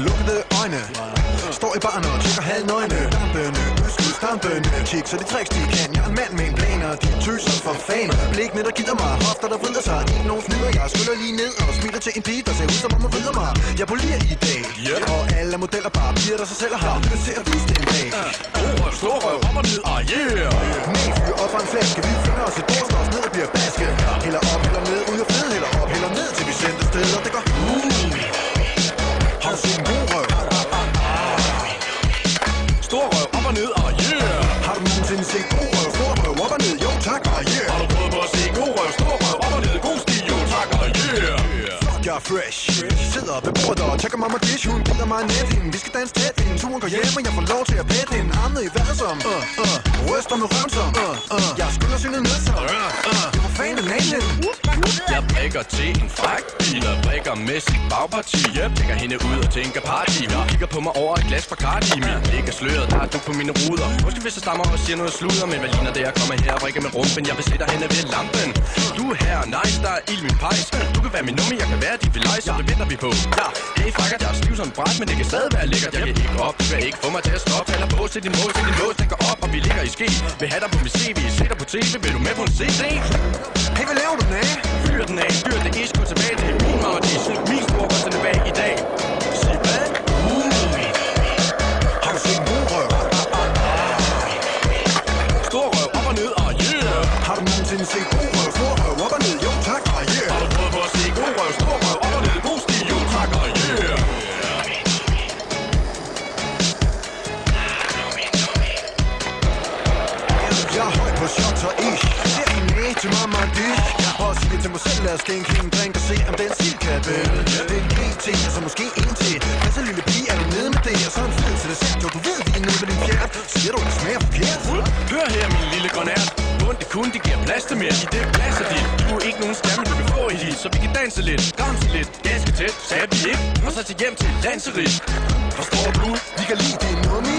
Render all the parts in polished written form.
lukkede øjne. Står i baren og tjekker halvnøgne. Dampende, udskud stampende. Kig så de tricks de kan. Jeg er en mand med en plan, og de tøser for fan. Blikkene der gider mig, hofter der vrider sig. Ikke nogen fnyder, jeg skyller lige ned og smiler til en pige, der ser ud som om man vrider mig. Jeg polier i dag, og alle modeller bare piger, der sig selv har lyst til at vise det en dag. Stor røv, op og ned, yeah! Med fyr op og en flaske, vi finder os et bord, slår os ned og bliver baske. Hælder op, hælder ned, ryger fed, hælder op, hælder ned, til vi sendte steder. Det går har du set en god røv? Stor røv, op og ned, yeah! Har du nogensinde set god røv? Stor røv, op og ned, jo tak, yeah! Har du prøvet på at se god røv? Stor røv, op og ned, god stil, jo tak, yeah! Jeg er fresh, sidder ved bordet og tjekker mig dish. Hun gider mig net hende, vi skal danse tæt hende. Turen går hjem, og jeg får lov til at pætte hende. Armene i vejret som, ryster med røven som, jeg skynder synet ned som, hvor fanden er nanen? Jeg drikker til en fræk bil og drikker med sit bagparti. Jeg tænker hende ud og tænker party. Hun kigger på mig over et glas Bacardi. Mit blik er sløret, der er du på mine ruder. Måske hvis jeg stammer og siger noget sludder. Men hvad ligner det, jeg kommer her og vrikker med rumpen? Jeg besætter hende ved lampen. Du er her, nice, der er ild min pejs. Du kan være min nummer, jeg kan være dit vilej, så det venter vi på. Ja, hey frakker, jeg er stiv som bræt, men det kan stadig være lækkert. Jeg kan ikke op, du kan ikke få mig til at stoppe. Taler på til din mål, til din lås, den går op, og vi ligger i ske. Vil have dig på mit CV, se dig på TV, vil du med på en CD? Hey, hvad laver du den af? Fyr den af, fyr det isko tilbage til min Maradis. Min store røstende bag i dag. Sig hvad? Har du set en god røv? Stor røv, op og ned, yeah! Har du nogensinde set god røv? Stor røv, op og ned, jo tak, yeah! Har du prøvet på at se god røv? Stor røv, op og ned, god stil, jo tak, yeah! Jeg er høj på shots og ish. Ser hende af til mamma dish. Og siger til mig selv, lad os skænke hende en drink og se, om den stil kan vælge. Det er en GT, og så måske en til. Men så lille pige, er du nede med det? Og så en fed til dig selv, jo du ved, vi er nede med din fjert. Siger du, det smager forkert? Hør her, min lille grønært. Bund det kun, det giver plads til mere. I det plads er dit. Du er ikke nogen stemme, du kan få i dit. Så vi kan danse lidt, danse lidt, ganske tæt, sagde vi ikke. Og så til hjem til landserisk. Forstår du? Vi kan lide det nummi.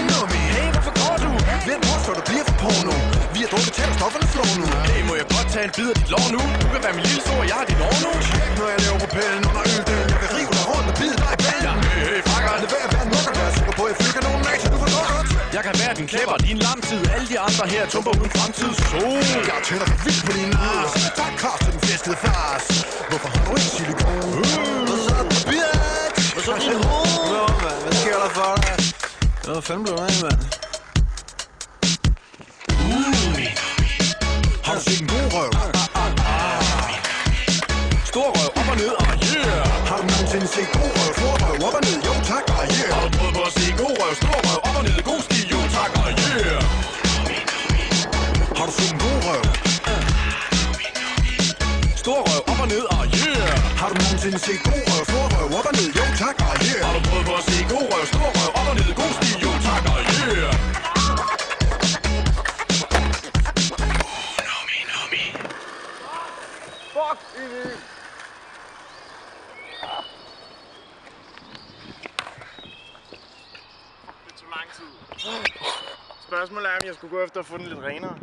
Hey, hvorfor går du? Hvem påstår, du bliver for porno? Vi har drukket tæt, og stofferne slår nu. Hey, må jeg godt tage en bid af dit lår nu? Du kan være min lille så, og jeg har dit år nu. Tjek, når jeg laver propellen under øldelen. Jeg kan rive dig rundt og bide dig i panden. Ja, hey, frakker. Lad være at være nok og være sikker på, at jeg fyrer nogen af, så du forstår godt. Jeg kan være din klæber, din lamtid. Alle de andre her tumper uden fremtid. Jeg tænder for vildt på dine ars. Tak, kars til den flæskede fars. Hvorfor har du ikke silikon? Hvad så, bitch? Hvad så, din hoved? Nå, mand, hvad sker der for dig? Hvad fanden blev du af, mand? Har du set en god røv? Stor røv, op og ned, yeah! Har du nogensinde set god røv? Stor røv, op og ned, jo tak, yeah! Har du prøvet på at se god røv? Stor røv, op og ned, god stil, jo tak, yeah! Har du set en god røv? Stor røv, op og ned, yeah! Har du nogensinde set god røv? Stor røv, op og ned, jo tak, yeah! Har du prøvet på at se god røv? Stor røv, op og ned, god stil, jo tak, yeah! Fuck, det tog lang tid. Spørgsmålet er, om jeg skulle gå efter at få den lidt renere.